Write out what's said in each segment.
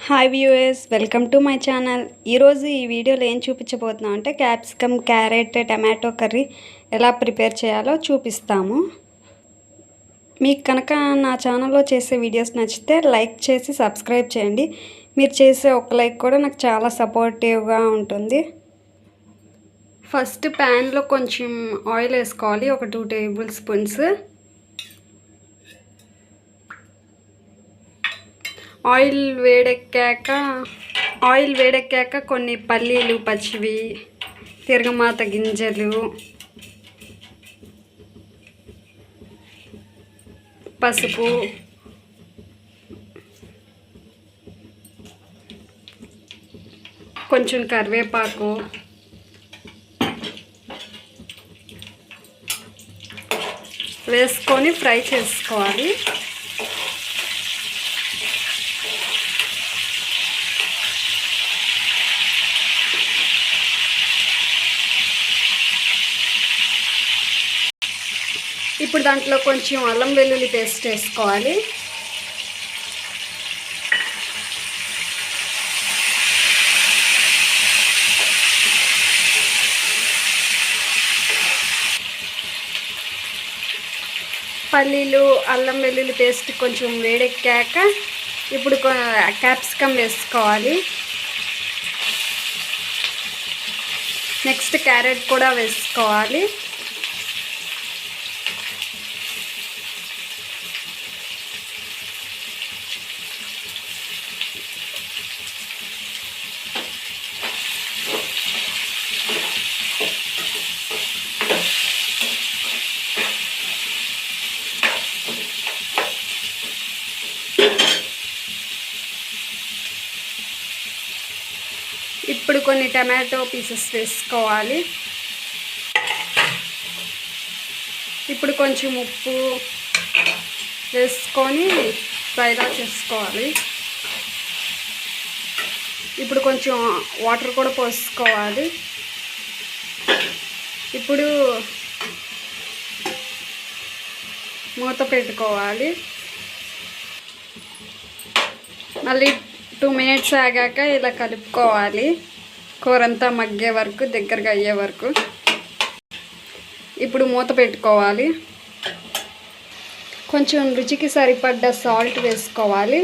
Hi viewers, welcome to my channel. ఈరోజు ఈ వీడియోలో ఏం చూపించబోతున్నాం అంటే క్యాప్సికమ్, క్యారెట్, టమాటో కర్రీ ఎలా ప్రిపేర్ చేయాలో చూపిస్తాము. మీకు కనుక నా ఛానల్లో చేసే వీడియోస్ నచ్చితే లైక్ చేసి సబ్స్క్రైబ్ చేయండి. మీరు చేసే ఒక లైక్ కూడా నాకు చాలా సపోర్టివ్గా ఉంటుంది. ఫస్ట్ ప్యాన్లో కొంచెం ఆయిల్ వేసుకోవాలి, ఒక 2 టేబుల్ స్పూన్స్. ఆయిల్ వేడెక్కాక కొన్ని పల్లీలు పచ్చివి, తిరగమాత గింజలు, పసుపు, కొంచెం కరివేపాకు, వేసుకొని ఫ్రై చేసుకోవాలి. ఇప్పుడు దాంట్లో కొంచెం అల్లం వెల్లుల్లి పేస్ట్ వేసుకోవాలి. పల్లీలు, అల్లం వెల్లుల్లి పేస్ట్ కొంచెం వేడెక్కాక ఇప్పుడు క్యాప్సికమ్ వేసుకోవాలి. నెక్స్ట్ క్యారెట్ కూడా వేసుకోవాలి. ఇప్పుడు కొన్ని టమాటో పీసెస్ వేసుకోవాలి. ఇప్పుడు కొంచెం ఉప్పు వేసుకొని ఫ్రైలా చేసుకోవాలి. ఇప్పుడు కొంచెం వాటర్ కూడా పోసుకోవాలి. ఇప్పుడు మూత పెట్టుకోవాలి. మళ్ళీ 2 మినిట్స్ ఆగాక ఇలా కలుపుకోవాలి, కూరంతా మగ్గే వరకు, దగ్గరగా అయ్యే వరకు. ఇప్పుడు మూత పెట్టుకోవాలి. కొంచెం రుచికి సరిపడ్డ సాల్ట్ వేసుకోవాలి.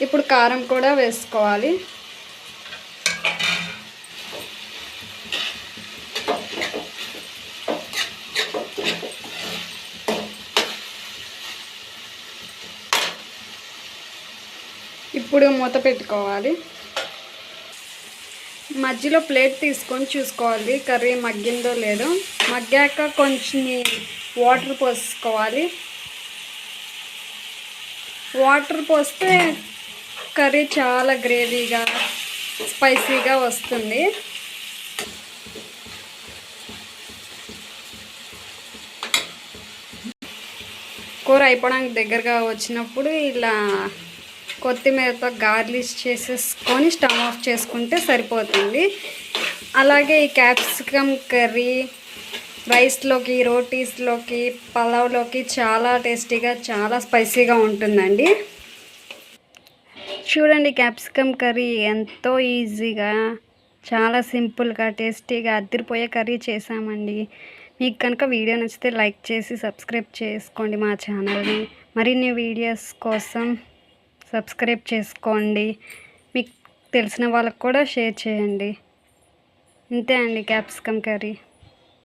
ఇప్పుడు కారం కూడా వేసుకోవాలి. ఇప్పుడు మూత పెట్టుకోవాలి. మధ్యలో ప్లేట్ తీసుకొని చూసుకోవాలి కర్రీ మగ్గిందో లేదో. మగ్గాక కొంచెం వాటర్ పోసుకోవాలి. వాటర్ పోస్తే కర్రీ చాలా గ్రేవీగా, స్పైసీగా వస్తుంది. కూర అయిపోవడానికి దగ్గరగా వచ్చినప్పుడు ఇలా కొత్తిమీరతో గార్లిష్ చేసేసుకొని స్టవ్ ఆఫ్ చేసుకుంటే సరిపోతుంది. అలాగే ఈ క్యాప్సికమ్ కర్రీ రైస్లోకి, రోటీస్లోకి, పలావ్లోకి చాలా టేస్టీగా, చాలా స్పైసీగా ఉంటుందండి. చూడండి, క్యాప్సికమ్ కర్రీ ఎంతో ఈజీగా, చాలా సింపుల్గా, టేస్టీగా అదిరిపోయే కర్రీ చేసామండి. మీకు కనుక వీడియో నచ్చితే లైక్ చేసి సబ్స్క్రైబ్ చేసుకోండి మా ఛానల్ని. మరిన్ని వీడియోస్ కోసం సబ్స్క్రైబ్ చేసుకోండి. మీకు తెలిసిన వాళ్ళకు కూడా షేర్ చేయండి. ఇంతే అండి క్యాప్సికమ్ కర్రీ.